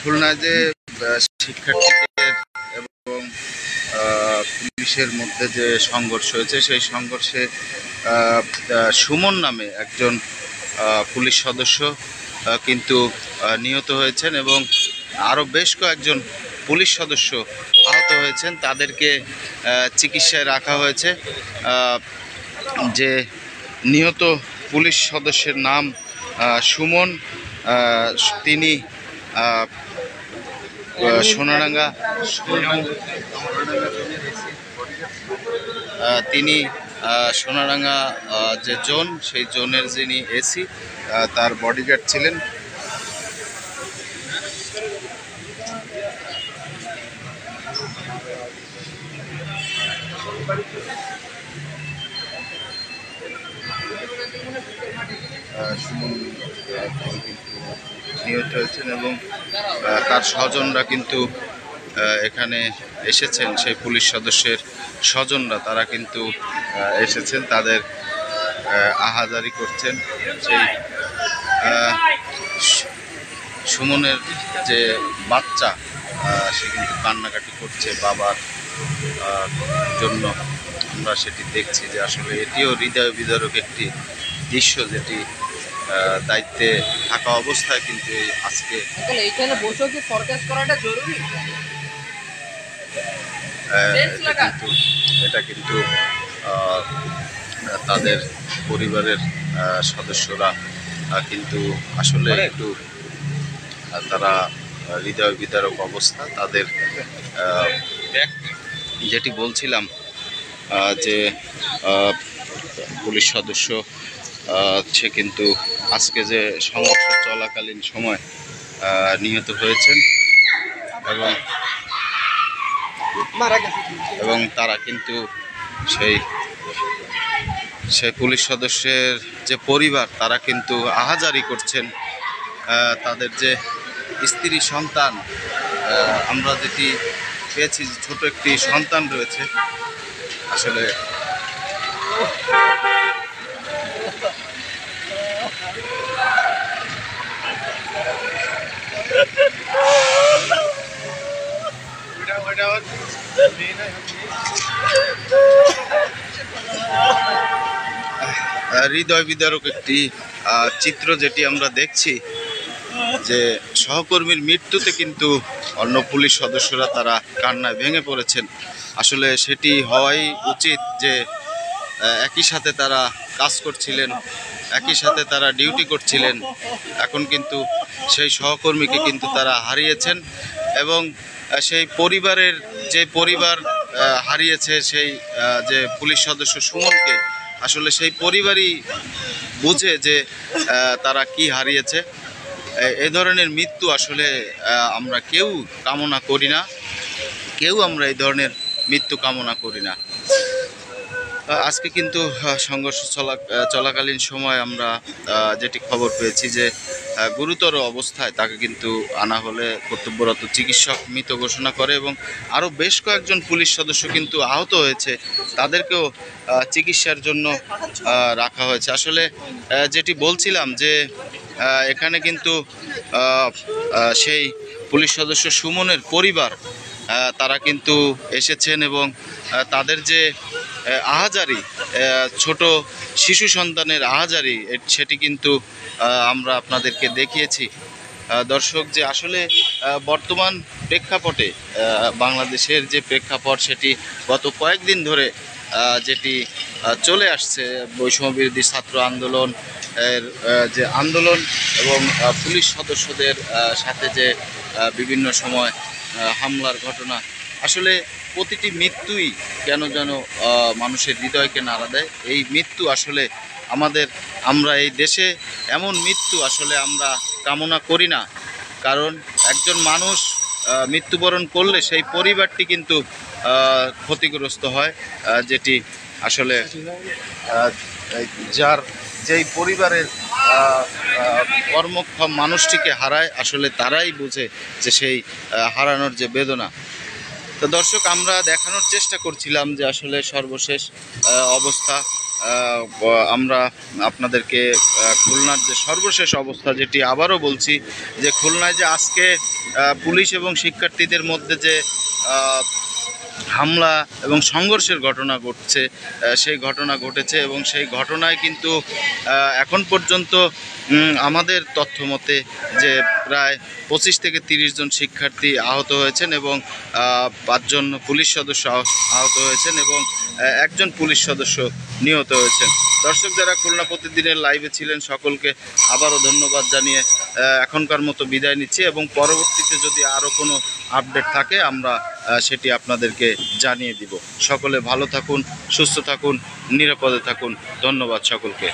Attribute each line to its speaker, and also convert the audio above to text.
Speaker 1: খুলনায় যে শিক্ষার্থীদের এবং পুলিশের মধ্যে যে সংঘর্ষ হয়েছে, সেই সংঘর্ষে সুমন নামে একজন পুলিশ সদস্য কিন্তু নিহত হয়েছেন এবং আরও বেশ কয়েকজন পুলিশ সদস্য আহত হয়েছেন। তাদেরকে চিকিৎসায় রাখা হয়েছে। যে নিহত পুলিশ সদস্যের নাম সুমন, তিনি সোনারাঙ্গা যে জোন, সেই জোনের যিনি এসি, তার বডিগার্ড ছিলেন। সুমন নিহত হয়েছেন এবং তার স্বজনরা কিন্তু এখানে এসেছেন। সেই পুলিশ সদস্যের স্বজনরা তারা কিন্তু এসেছেন, তাদের আহাজারি করছেন। সেই সুমনের যে বাচ্চা, সে কিন্তু কান্নাকাটি করছে বাবার জন্য। আমরা সেটি দেখছি যে আসলে এটিও হৃদয় বিদারক একটি দৃশ্য, যেটি দায়িত্বে থাকা অবস্থায় কিন্তু আজকে এটা কিন্তু তাদের পরিবারের সদস্যরা কিন্তু আসলে একটু তারা হৃদয় বিদারক অবস্থা তাদের। যেটি বলছিলাম যে পুলিশ সদস্য সে কিন্তু আজকে যে সংঘর্ষ চলাকালীন সময় নিহত হয়েছেন এবং তারা কিন্তু সেই পুলিশ সদস্যের যে পরিবার, তারা কিন্তু আহাজারি করছেন। তাদের যে স্ত্রী সন্তান, আমরা যেটি পেয়েছি, ছোট একটি সন্তান রয়েছে। আসলে হৃদয় বিদারক একটি চিত্র যেটি আমরা দেখছি, যে সহকর্মীর মৃত্যুতে কিন্তু অন্য পুলিশ সদস্যরা তারা কান্নায় ভেঙে পড়েছেন। আসলে সেটি হওয়াই উচিত যে একই সাথে তারা কাজ করছিলেন, একই সাথে তারা ডিউটি করছিলেন। এখন কিন্তু সেই সহকর্মীকে কিন্তু তারা হারিয়েছেন এবং সেই পরিবারের যে পরিবার হারিয়েছে সেই যে পুলিশ সদস্য সুমনকে, আসলে সেই পরিবারই বুঝে যে তারা কি হারিয়েছে। এই ধরনের মৃত্যু আসলে আমরা কেউ কামনা করি না, আমরা এই ধরনের মৃত্যু কামনা করি না। আজকে কিন্তু সংঘর্ষ চলাকালীন সময় আমরা যেটি খবর পেয়েছি যে গুরুতর অবস্থায় তাকে কিন্তু আনা হলে কর্তব্যরত চিকিৎসক মৃত ঘোষণা করে এবং আরও বেশ কয়েকজন পুলিশ সদস্য কিন্তু আহত হয়েছে, তাদেরকেও চিকিৎসার জন্য রাখা হয়েছে। আসলে যেটি বলছিলাম যে এখানে কিন্তু সেই পুলিশ সদস্য সুমনের পরিবার তারা কিন্তু এসেছেন এবং তাদের যে আহাজারি, ছোট শিশু সন্তানের আহাজারি, সেটি কিন্তু আমরা আপনাদেরকে দেখিয়েছি। দর্শক, যে আসলে বর্তমান প্রেক্ষাপটে বাংলাদেশের যে প্রেক্ষাপট, সেটি গত কয়েকদিন ধরে যেটি চলে আসছে, বৈষম্যবিরোধী ছাত্র আন্দোলন এর যে আন্দোলন এবং পুলিশ সদস্যদের সাথে যে বিভিন্ন সময় হামলার ঘটনা, আসলে প্রতিটি মৃত্যুই কেন যেন মানুষের হৃদয়কে নাড়া দেয়। এই মৃত্যু আসলে আমরা এই দেশে এমন মৃত্যু আসলে আমরা কামনা করি না, কারণ একজন মানুষ মৃত্যুবরণ করলে সেই পরিবারটি কিন্তু ক্ষতিগ্রস্ত হয়। যেটি আসলে যেই পরিবারের কর্মক্ষম মানুষটিকে হারায়, আসলে তারাই বুঝে যে সেই হারানোর যে বেদনা। তো দর্শক, আমরা দেখানোর চেষ্টা করছিলাম যে আসলে সর্বশেষ অবস্থা আমরা আপনাদেরকে খুলনার যে সর্বশেষ অবস্থা, যেটি আবারও বলছি, যে খুলনায় যে আজকে পুলিশ এবং শিক্ষার্থীদের মধ্যে যে হামলা এবং সংঘর্ষের ঘটনা ঘটছে, সেই ঘটনা ঘটেছে এবং সেই ঘটনায় কিন্তু এখন পর্যন্ত আমাদের তথ্য মতে যে প্রায় 25 থেকে 30 জন শিক্ষার্থী আহত হয়েছেন এবং 5 জন পুলিশ সদস্য আহত হয়েছেন এবং একজন পুলিশ সদস্য নিহত হয়েছেন। দর্শক যারা খুলনা প্রতিদিনের লাইভে ছিলেন সকলকে আবারও ধন্যবাদ জানিয়ে এখনকার মতো বিদায় নিচ্ছি এবং পরবর্তীতে যদি আরও কোনো আপডেট থাকে আমরা সেটি আপনাদেরকে জানিয়ে দিব। সকলে ভালো থাকুন, সুস্থ থাকুন, নিরাপদে থাকুন। ধন্যবাদ সকলকে।